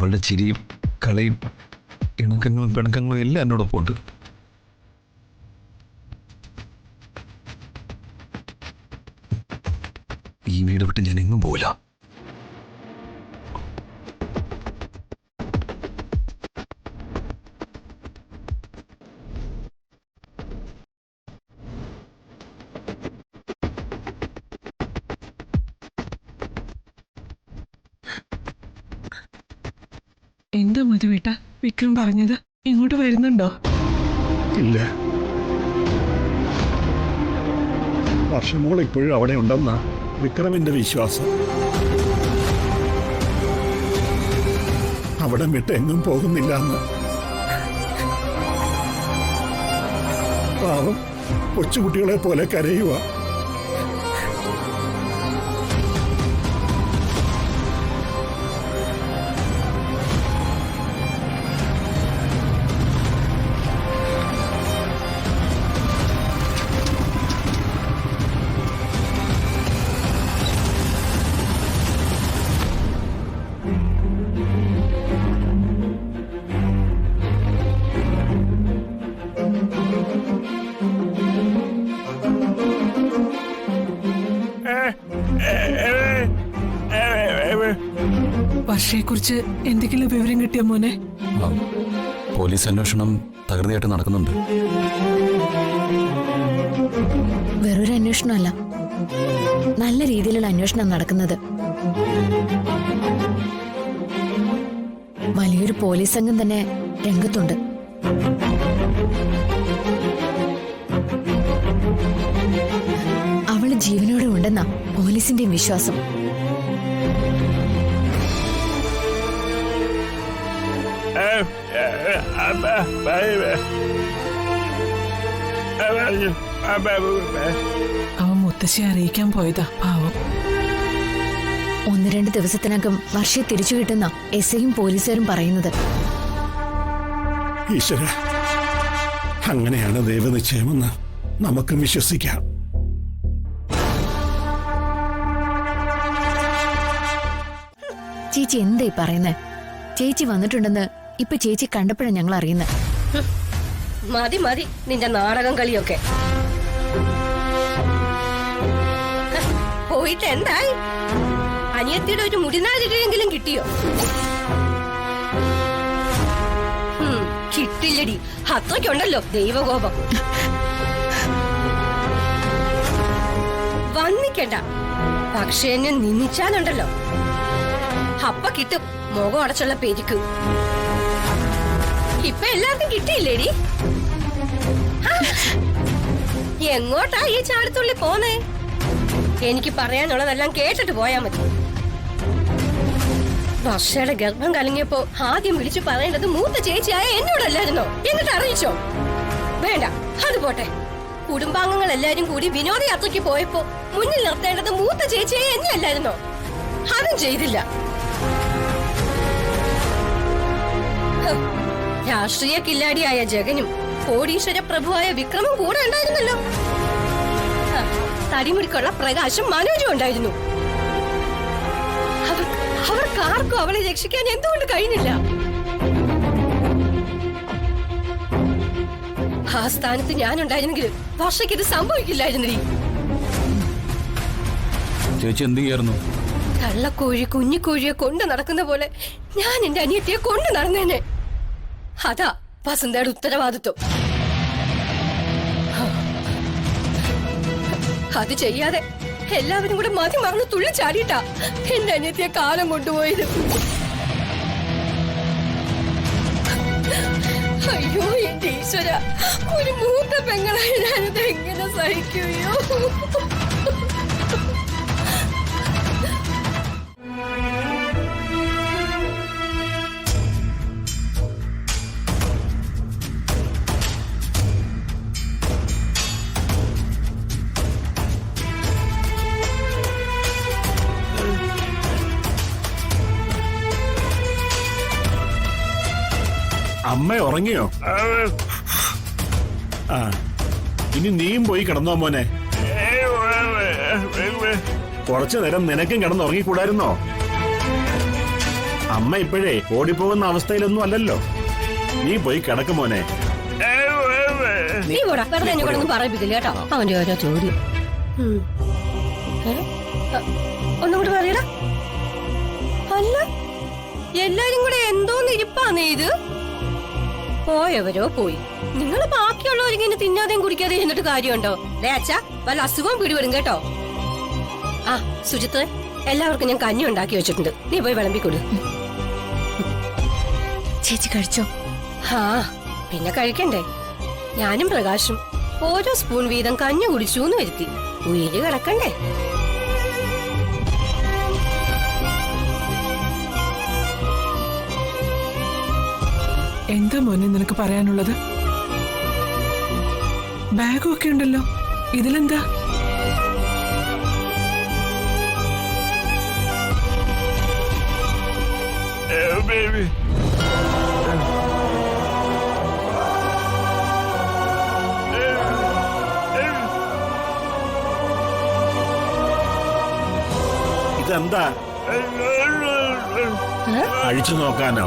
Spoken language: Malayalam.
അവളുടെ ചിരിയും കളിയും ഇണക്കങ്ങളും പിണക്കങ്ങളും എല്ലാം എന്നോടൊപ്പം ഉണ്ട്. ഈ വീട് വിട്ട് ഞാൻ എങ്ങും പോവില്ല. എന്താ മധുവേട്ട വിക്രം പറഞ്ഞത്? ഇങ്ങോട്ട് വരുന്നുണ്ടോ? ഇല്ല, വർഷമോൾ ഇപ്പോഴും അവിടെ ഉണ്ടെന്നാ വിക്രമിന്റെ വിശ്വാസം. അവിടെ വിട്ട് എങ്ങും പോകുന്നില്ല എന്ന്. പാവം കൊച്ചുകുട്ടികളെ പോലെ കരയുക. വർഷയെക്കുറിച്ച് എന്തെങ്കിലും വിവരം കിട്ടിയോ മോനെ? പോലീസ് അന്വേഷണം തകൃതിയായിട്ട് നടക്കുന്നുണ്ട്. വെറൊരു അന്വേഷണമല്ല, നല്ല രീതിയിലുള്ള അന്വേഷണം നടക്കുന്നത്. വലിയൊരു പോലീസ് സംഘം തന്നെ രംഗത്തുണ്ട്. അവള് ജീവനോടെ ഉണ്ടെന്നാ പോലീസിന്റെ വിശ്വാസം. അവൻ മുത്തശ്ശിയെ അറിയിക്കാൻ പോയതാ. പാവം. 1-2 ദിവസത്തിനകം വർഷയെ തിരിച്ചു കിട്ടുന്ന എസ്ഐയും പോലീസുകാരും പറയുന്നത്. ഈശ്വര, അങ്ങനെയാണ് ദൈവനിശ്ചയമെന്ന് നമുക്ക് വിശ്വസിക്കാം. ചേച്ചി എന്തായി പറയുന്നേ? ചേച്ചി വന്നിട്ടുണ്ടെന്ന് ഇപ്പൊ ചേച്ചി കണ്ടപ്പോഴാണ് ഞങ്ങൾ അറിയുന്നത്. മതി മതി നിന്റെ നാടകം കളിയൊക്കെ. പോയിട്ട് എന്തായി? അനിയത്തിയുടെ ഒരു മുടിനാരിഴയെങ്കിലും കിട്ടിയോ? കിട്ടില്ലടി, അത്രയ്ക്കുണ്ടല്ലോ ദൈവകോപം. വന്നിക്കണ്ട, പക്ഷെ എന്നെ നിന്നിച്ചാലുണ്ടല്ലോ അപ്പ കിട്ടും മുഖം അടച്ചുള്ള പെരുക്ക്. ഇപ്പൊ എല്ലാവർക്കും കിട്ടിയില്ലേടി? എങ്ങോട്ടാ ഈ ചാടത്തുള്ളി പോന്നേ? എനിക്ക് പറയാനുള്ളതെല്ലാം കേട്ടിട്ട് പോയാ മതി. വർഷയുടെ ഗർഭം കലങ്ങിയപ്പോ ആദ്യം വിളിച്ചു പറയേണ്ടത് മൂത്ത ചേച്ചിയായ എന്നോടല്ലായിരുന്നോ? എന്നിട്ട് അറിയിച്ചോ? വേണ്ട, അത് പോട്ടെ. കുടുംബാംഗങ്ങൾ എല്ലാരും കൂടി വിനോദയാത്രയ്ക്ക് പോയപ്പോ മുന്നിൽ നിർത്തേണ്ടത് മൂത്ത ചേച്ചിയായ എന്നെ അല്ലായിരുന്നോ? അതും ചെയ്തില്ല. രാഷ്ട്രീയ കില്ലാടിയായ ജഗനും കോടീശ്വര പ്രഭുവായ വിക്രമും കൂടെ ഉണ്ടായിരുന്നല്ലോ. തടിമുടിക്കുള്ള പ്രകാശം മനോജും ഉണ്ടായിരുന്നു. അവർക്കാർക്കും അവളെ രക്ഷിക്കാൻ എന്തുകൊണ്ട് കഴിഞ്ഞില്ല? ആ സ്ഥാനത്ത് ഞാനുണ്ടായിരുന്നെങ്കിലും വർഷയ്ക്ക് ഇത് സംഭവിക്കില്ലായിരുന്നീ. ചേച്ചി എന്ത് ചെയ്യായിരുന്നു? കള്ളക്കോഴി കുഞ്ഞിക്കോഴിയെ കൊണ്ട് നടക്കുന്ന പോലെ ഞാൻ എന്റെ അനിയത്തിയെ കൊണ്ട് നടന്നേനെ. അതാ വസന്തയുടെ ഉത്തരവാദിത്വം. അത് ചെയ്യാതെ എല്ലാവരും കൂടെ മതി മറന്ന് തുള്ളി ചാടിയിട്ടാ എന്റെ അനിയത്തിയെ കാലം കൊണ്ടുപോയത്. അയ്യോ എന്റെ ഈശ്വര, ഒരു മൂത്ത പെങ്ങളായി ഞാനിത് എങ്ങനെ സഹിക്കുകയോ? അമ്മ ഉറങ്ങിയോ? ആ, ഇനി നീയും പോയി കിടന്നോ മോനെ. കുറച്ചു നേരം നിനക്കും കിടന്നുറങ്ങിക്കൂടായിരുന്നോ? അമ്മ ഇപ്പോഴേ ഓടിപ്പോകുന്ന അവസ്ഥയിലൊന്നും അല്ലല്ലോ. നീ പോയി കിടക്ക് മോനെ. നീ കൂടാ വെറുതെ എന്നെ കൂടെ ഒന്നും പറയിപ്പിക്കില്ല കേട്ടോ. അവന്റെ ഓരോ ചോദ്യം. ഒന്നും കൂടി പറയടാ. അല്ല എല്ലാരും കൂടെ എന്തോന്ന് ഇരിപ്പാന്നേ ഇത്? പോയവരോ പോയി. നിങ്ങൾ ബാക്കിയുള്ളവരിങ്ങനെ തിന്നാതെയും കുടിക്കാതെയും ഇരുന്നിട്ട് കാര്യമുണ്ടോ? അച്ഛാ വല്ല അസുഖവും പിടിപെടും കേട്ടോ. ആ സുജിത്ത്, എല്ലാവർക്കും ഞാൻ കഞ്ഞി ഉണ്ടാക്കി വെച്ചിട്ടുണ്ട്. നീ പോയി വിളമ്പിക്കൊടു. ചേച്ചി കഴിച്ചോ? ആ പിന്നെ കഴിക്കണ്ടേ? ഞാനും പ്രകാശും ഓരോ സ്പൂൺ വീതം കഞ്ഞി കുടിച്ചു എന്ന് വരുത്തി. ഉയിര് കിടക്കണ്ടേ? എന്താ മോനെ നിനക്ക് പറയാനുള്ളത്? ബാഗും ഒക്കെ ഉണ്ടല്ലോ, ഇതിലെന്താ? ഇതെന്താ? അഴിച്ചു നോക്കാനോ?